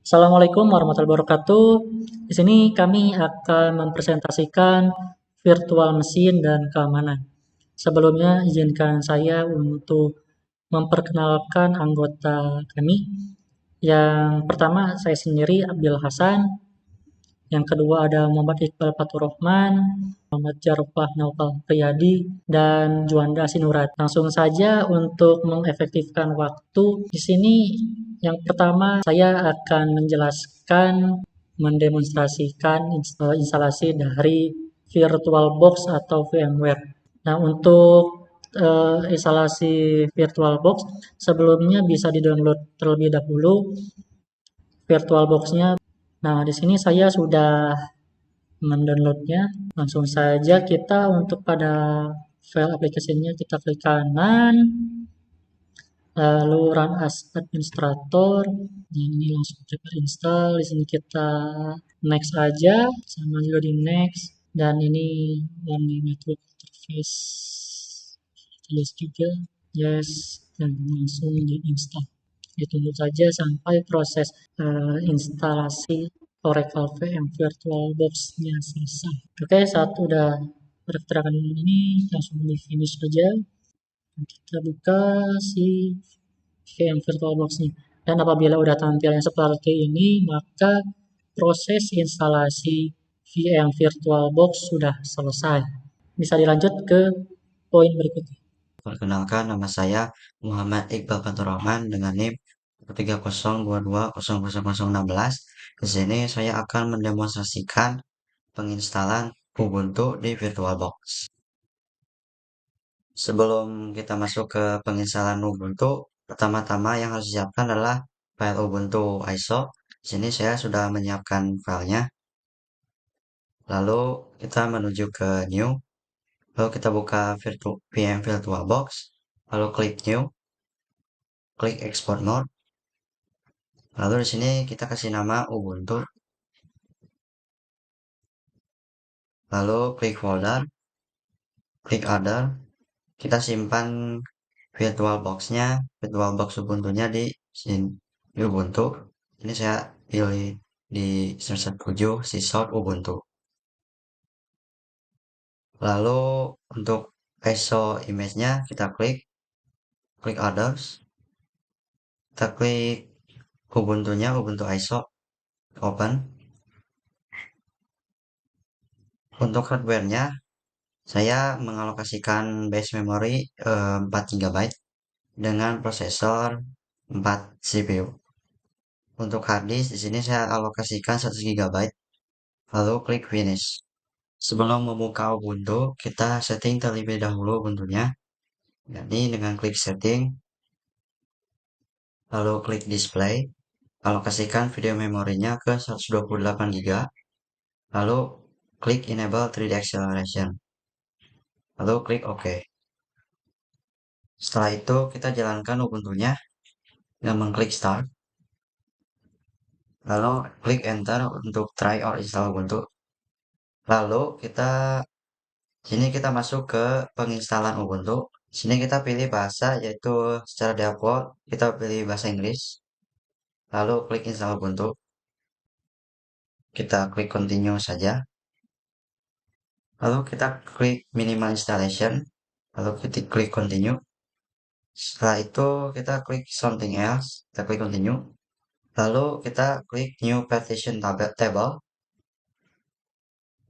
Assalamualaikum warahmatullahi wabarakatuh. Di sini kami akan mempresentasikan virtual mesin dan keamanan. Sebelumnya, izinkan saya untuk memperkenalkan anggota kami. Yang pertama, saya sendiri Abdul Hasan. Yang kedua ada Muhammad Iqbal Faturrahman, Muhammad Jarfah Naufal Priyadi, dan Juanda Sinurat. Langsung saja untuk mengefektifkan waktu. Di sini yang pertama saya akan menjelaskan, mendemonstrasikan instalasi dari VirtualBox atau VMware. Nah, untuk instalasi VirtualBox sebelumnya bisa di-download terlebih dahulu VirtualBox-nya. Nah, di sini saya sudah mendownloadnya. Langsung saja kita untuk pada file aplikasinya kita klik kanan, lalu run as administrator. Nah, ini langsung prepare install. Di sini kita next aja, sama juga di next. Dan ini warning network interface, tulis juga yes, dan langsung di install. Ditunggu saja sampai proses instalasi Oracle VM VirtualBox-nya selesai. Oke, saat udah berketerangan ini langsung di finish saja. Kita buka si VM VirtualBox-nya. Dan apabila udah tampil yang seperti ini, maka proses instalasi VM VirtualBox sudah selesai. Bisa dilanjut ke poin berikutnya. Perkenalkan, nama saya Muhammad Iqbal Faturrahman dengan NIM 3022000016. Di sini saya akan mendemonstrasikan penginstalan Ubuntu di VirtualBox. Sebelum kita masuk ke penginstalan Ubuntu, pertama-tama yang harus disiapkan adalah file Ubuntu ISO. Di sini saya sudah menyiapkan filenya. Lalu kita menuju ke New. Lalu kita buka VM VirtualBox. Lalu klik New. Klik Export Mode. Lalu di sini kita kasih nama Ubuntu. Lalu klik folder, klik other. Kita simpan VirtualBox-nya, VirtualBox Ubuntu-nya di sini di Ubuntu. Ini saya pilih di semester 7 Sysoft Ubuntu. Lalu untuk ISO image-nya kita klik others. Kita klik Ubuntu-nya, Ubuntu ISO, open. Untuk hardware-nya saya mengalokasikan base memory 4 GB dengan prosesor 4 CPU. Untuk harddisk di sini saya alokasikan 1 GB. Lalu klik finish. Sebelum membuka Ubuntu, kita setting terlebih dahulu Ubuntu-nya. Jadi dengan klik setting, lalu klik display, alokasikan video memorinya ke 128 GB. Lalu klik enable 3D acceleration. Lalu klik OK. Setelah itu kita jalankan Ubuntu-nya dengan mengklik start. Lalu klik enter untuk try or install Ubuntu. Lalu sini kita masuk ke penginstalan Ubuntu. Sini kita pilih bahasa yaitu secara default kita pilih bahasa Inggris. Lalu klik install Ubuntu. Kita klik continue saja. Lalu kita klik minimal installation. Lalu kita klik continue. Setelah itu kita klik something else. Kita klik continue. Lalu kita klik new partition table.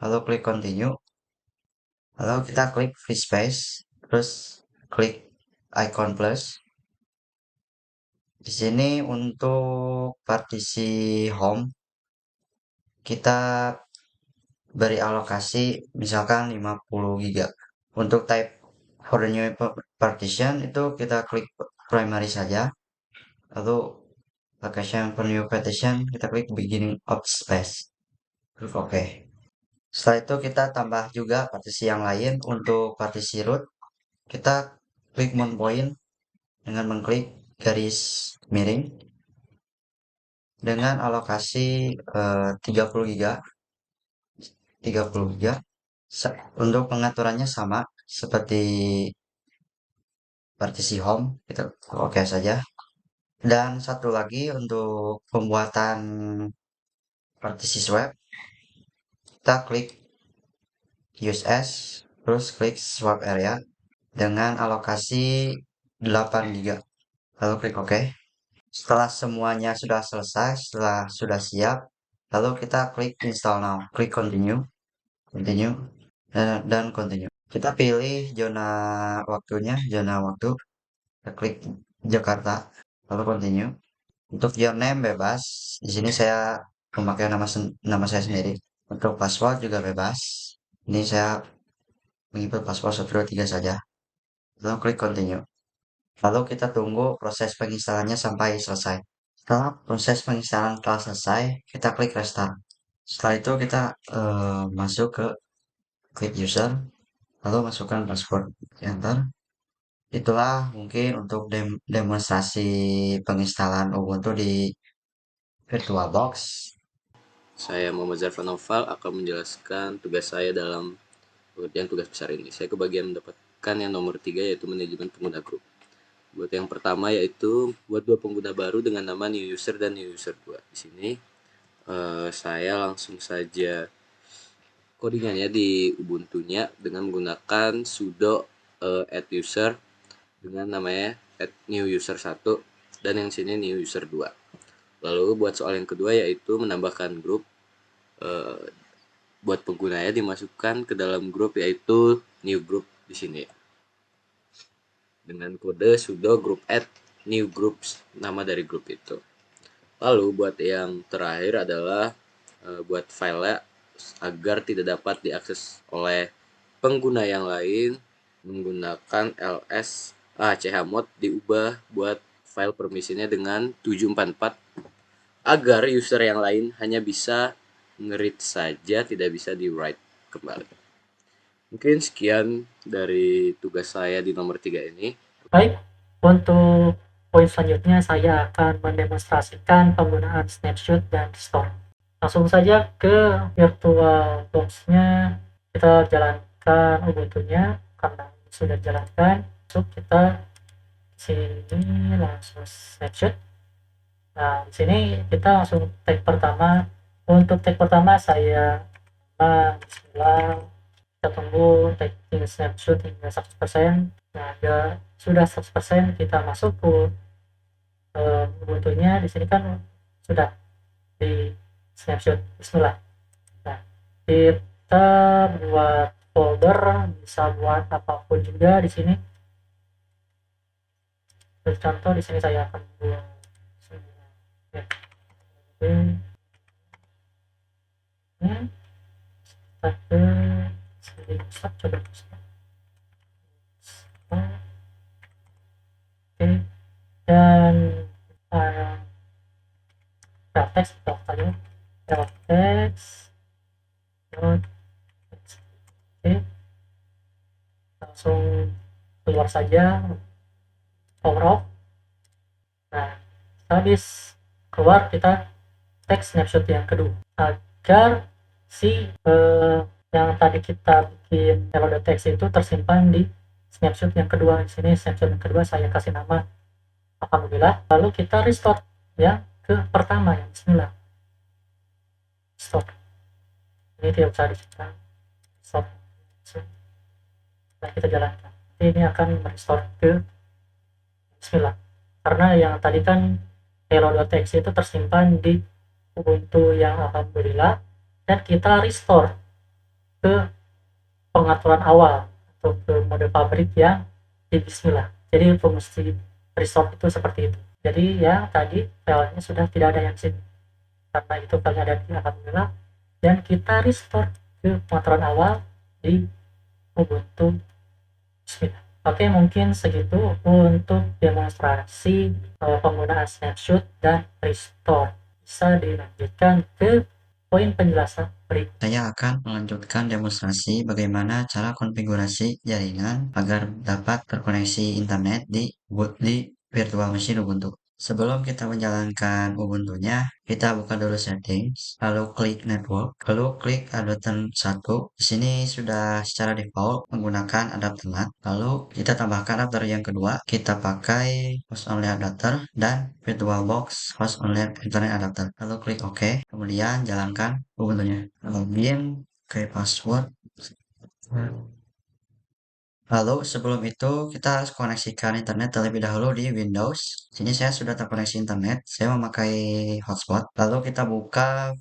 Lalu klik continue. Lalu kita klik free space. Terus klik icon plus. Di sini untuk partisi home kita beri alokasi misalkan 50 GB. Untuk type for the new partition itu kita klik primary saja. Lalu location for new partition kita klik beginning of space. Klik OK. Setelah itu kita tambah juga partisi yang lain. Untuk partisi root kita klik mount point dengan mengklik garis miring dengan alokasi 30 GB. 30 GB. Untuk pengaturannya sama seperti partisi home, kita oke saja. Dan satu lagi untuk pembuatan partisi swap, kita klik use as, terus klik swap area dengan alokasi 8 GB. Lalu klik OK. Setelah semuanya sudah selesai, setelah sudah siap, lalu kita klik install now, klik continue, continue, dan continue. Kita pilih zona waktunya, zona waktu, kita klik Jakarta, lalu continue. Untuk username bebas, di sini saya memakai nama saya sendiri. Untuk password juga bebas. Ini saya menginput password 123 saja. Lalu klik continue. Lalu kita tunggu proses penginstalannya sampai selesai. Setelah proses penginstalan telah selesai, kita klik restart. Setelah itu kita masuk ke klik user, lalu masukkan password, enter. Itulah mungkin untuk demonstrasi penginstalan Ubuntu di VirtualBox. Saya Muhammad Zarfan Noval akan menjelaskan tugas saya dalam pengerjaan tugas besar ini. Saya kebagian mendapatkan yang nomor 3 yaitu manajemen pengguna grup. Buat yang pertama yaitu buat 2 pengguna baru dengan nama new user dan new user 2. Di sini saya langsung saja codingannya di Ubuntu-nya dengan menggunakan sudo add user dengan namanya add new user 1 dan yang sini new user 2. Lalu buat soal yang kedua yaitu menambahkan grup. Buat penggunanya dimasukkan ke dalam grup yaitu new group di sini dengan kode sudo group add new groups, nama dari grup itu. Lalu buat yang terakhir adalah buat filenya agar tidak dapat diakses oleh pengguna yang lain, menggunakan ls chmod diubah buat file permisinya dengan 744 agar user yang lain hanya bisa nge-read saja, tidak bisa di-write kembali. Mungkin sekian dari tugas saya di nomor 3 ini. Baik, untuk poin selanjutnya saya akan mendemonstrasikan penggunaan snapshot dan restore. Langsung saja ke VirtualBox-nya, kita jalankan Ubuntu-nya. Karena sudah dijalankan, masuk kita sini langsung snapshot. Nah, di sini kita langsung tag pertama. Untuk tag pertama saya bismillah, kita tunggu tagging snapshot hingga 100%. Nah, ya sudah 100% kita masuk ke Ubuntu-nya. Di sini kan sudah di snapshot, bismillah. Nah, kita buat folder, bisa buat apapun juga di sini. Contoh di sini saya akan buat ya. Oke. Kita ke sini, coba oke, dan teks daftarnya teks oke, langsung keluar saja, power off. Nah, habis keluar kita teks snapshot yang kedua agar si yang tadi kita bikin hello.txt itu tersimpan di snapshot yang kedua. Di sini snapshot yang kedua saya kasih nama alhamdulillah. Lalu kita restore yang ke pertama, yang bismillah. Stop. Ini tidak usah diciptakan. Stop. Nah, kita jalankan. Ini akan merestore ke bismillah. Karena yang tadi kan hello.txt itu tersimpan di Ubuntu yang alhamdulillah, dan kita restore ke pengaturan awal atau ke mode pabrik yang di bismillah. Jadi fungsi restore itu seperti itu. Jadi yang tadi filenya sudah tidak ada yang sini, karena itu filenya ada di alhamdulillah, dan kita restore ke pengaturan awal di Ubuntu bismillah. Oke, mungkin segitu untuk demonstrasi penggunaan snapshot dan restore. Bisa dilanjutkan ke poin penjelasan berikut. Saya akan melanjutkan demonstrasi bagaimana cara konfigurasi jaringan agar dapat terkoneksi internet di virtual machine Ubuntu. Sebelum kita menjalankan Ubuntu-nya, kita buka dulu settings, lalu klik network, lalu klik adapter 1. Di sini sudah secara default menggunakan adapter NAT. Lalu kita tambahkan adapter yang kedua, kita pakai host only adapter dan VirtualBox host only internet adapter. Lalu klik OK, kemudian jalankan Ubuntu-nya. Login, pakai password. Lalu sebelum itu kita harus koneksikan internet terlebih dahulu di Windows. Sini saya sudah terkoneksi internet. Saya memakai hotspot. Lalu kita buka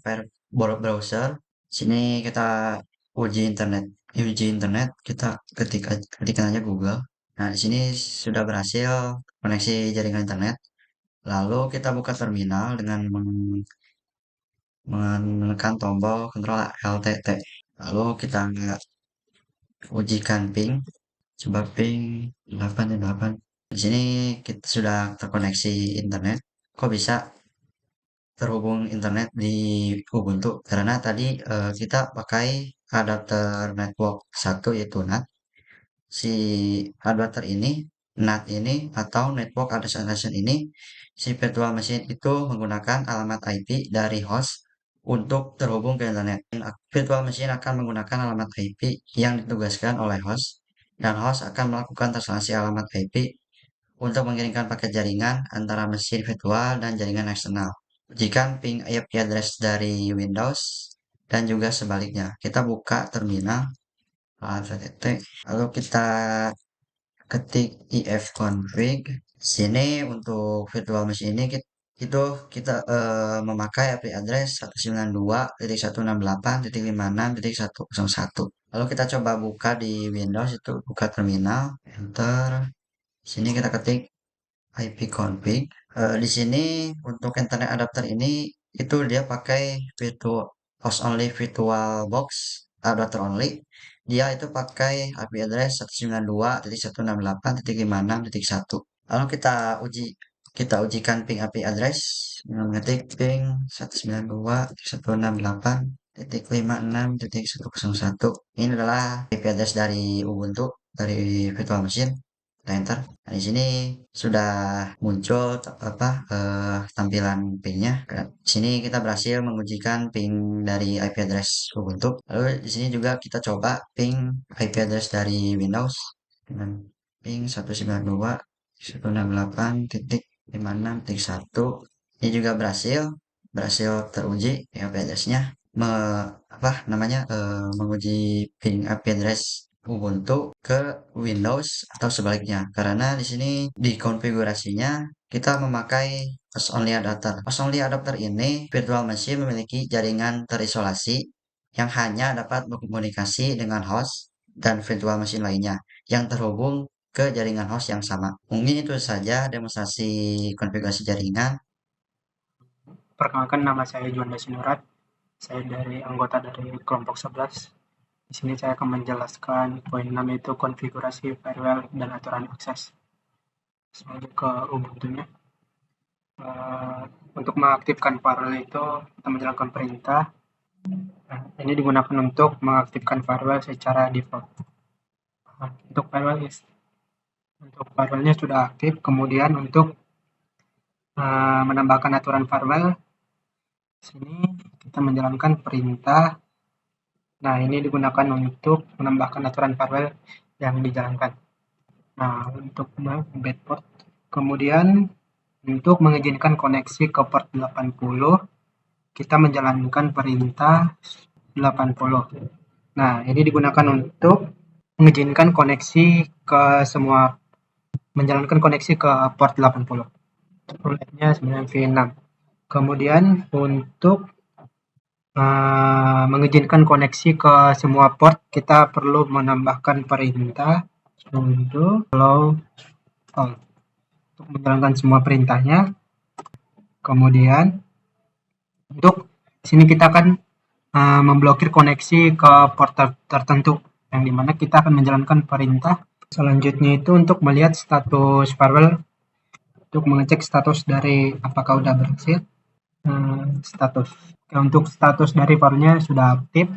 browser. Sini kita uji internet. Uji internet kita ketikkan aja Google. Nah, di sini sudah berhasil koneksi jaringan internet. Lalu kita buka terminal dengan menekan tombol Ctrl Alt T. Lalu kita ujikan ping. Coba ping 8. Di sini kita sudah terkoneksi internet. Kok bisa terhubung internet di Ubuntu? Karena tadi kita pakai adapter network 1 yaitu NAT. Si adapter ini, NAT ini atau network address annotation ini, si virtual machine itu menggunakan alamat IP dari host untuk terhubung ke internet. Virtual machine akan menggunakan alamat IP yang ditugaskan oleh host dan host akan melakukan translasi alamat IP untuk mengirimkan paket jaringan antara mesin virtual dan jaringan eksternal. Jika ping IP address dari Windows dan juga sebaliknya. Kita buka terminal lalu kita ketik ifconfig. Sini untuk virtual machine ini kita memakai IP address 192.168.56.101. Lalu kita coba buka di Windows, itu buka terminal, enter. Sini kita ketik ipconfig. Di sini untuk internet adapter ini itu dia pakai host only VirtualBox adapter only. Dia itu pakai IP address 192.168.56.1. Lalu kita ujikan ping IP address dengan mengetik ping 192.168.56.101. Ini adalah IP address dari Ubuntu, dari virtual machine. Kita enter. Nah, di sini sudah muncul tampilan pingnya. Di sini kita berhasil mengujikan ping dari IP address Ubuntu. Lalu di sini juga kita coba ping IP address dari Windows dengan ping 192.168.56.1. Ini juga berhasil teruji IP address-nya. Menguji ping IP address Ubuntu ke Windows atau sebaliknya, karena di sini di konfigurasinya kita memakai host only adapter. Host only adapter ini virtual machine memiliki jaringan terisolasi yang hanya dapat berkomunikasi dengan host dan virtual machine lainnya yang terhubung ke jaringan host yang sama. Mungkin itu saja demonstrasi konfigurasi jaringan. Perkenalkan, nama saya Juanda Sinurat. Saya anggota dari kelompok 11. Di sini saya akan menjelaskan poin 6, yaitu konfigurasi firewall dan aturan akses. Selanjut ke Ubuntu-nya. Untuk mengaktifkan firewall itu kita menjalankan perintah. Ini digunakan untuk mengaktifkan firewall secara default. Untuk firewallnya sudah aktif. Kemudian untuk menambahkan aturan firewall, sini kita menjalankan perintah. Nah, ini digunakan untuk menambahkan aturan firewall yang dijalankan. Nah, untuk port, kemudian untuk mengizinkan koneksi ke port 80, kita menjalankan perintah 80. Nah, ini digunakan untuk mengizinkan koneksi ke menjalankan koneksi ke port 80. Roulette-nya 9V6. Kemudian untuk mengizinkan koneksi ke semua port, kita perlu menambahkan perintah sudo allow all untuk menjalankan semua perintahnya. Kemudian untuk sini kita akan memblokir koneksi ke port tertentu, yang dimana kita akan menjalankan perintah. Selanjutnya itu untuk melihat status firewall, untuk mengecek status dari apakah sudah berhasil. Untuk status dari firewall-nya sudah aktif.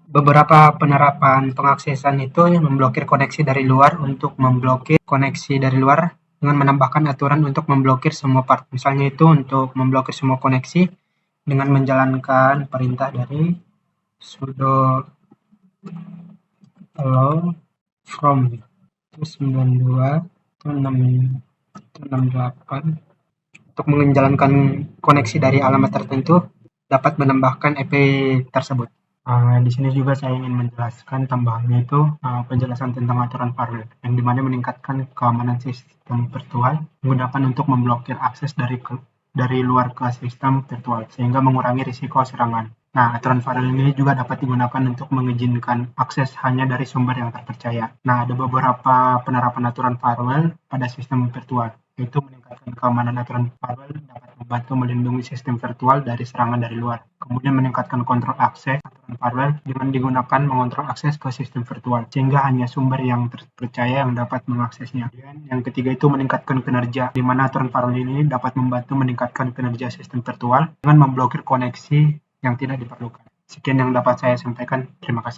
Beberapa penerapan pengaksesan itu memblokir koneksi dari luar untuk memblokir koneksi dari luar dengan menambahkan aturan untuk memblokir semua part. Misalnya itu untuk memblokir semua koneksi dengan menjalankan perintah dari sudo allow from itu 92 itu 68 untuk menjalankan koneksi dari alamat tertentu dapat menambahkan IP tersebut. Di sini juga saya ingin menjelaskan tambahannya itu penjelasan tentang aturan firewall yang dimana meningkatkan keamanan sistem virtual menggunakan untuk memblokir akses dari luar ke sistem virtual sehingga mengurangi risiko serangan. Nah, aturan firewall ini juga dapat digunakan untuk mengizinkan akses hanya dari sumber yang terpercaya. Nah, ada beberapa penerapan aturan firewall pada sistem virtual, yaitu meningkatkan keamanan. Aturan firewall dapat membantu melindungi sistem virtual dari serangan dari luar. Kemudian meningkatkan kontrol akses. Aturan firewall dengan digunakan mengontrol akses ke sistem virtual, sehingga hanya sumber yang terpercaya yang dapat mengaksesnya. Dan yang ketiga itu meningkatkan kinerja, di mana aturan firewall ini dapat membantu meningkatkan kinerja sistem virtual dengan memblokir koneksi yang tidak diperlukan. Sekian yang dapat saya sampaikan. Terima kasih.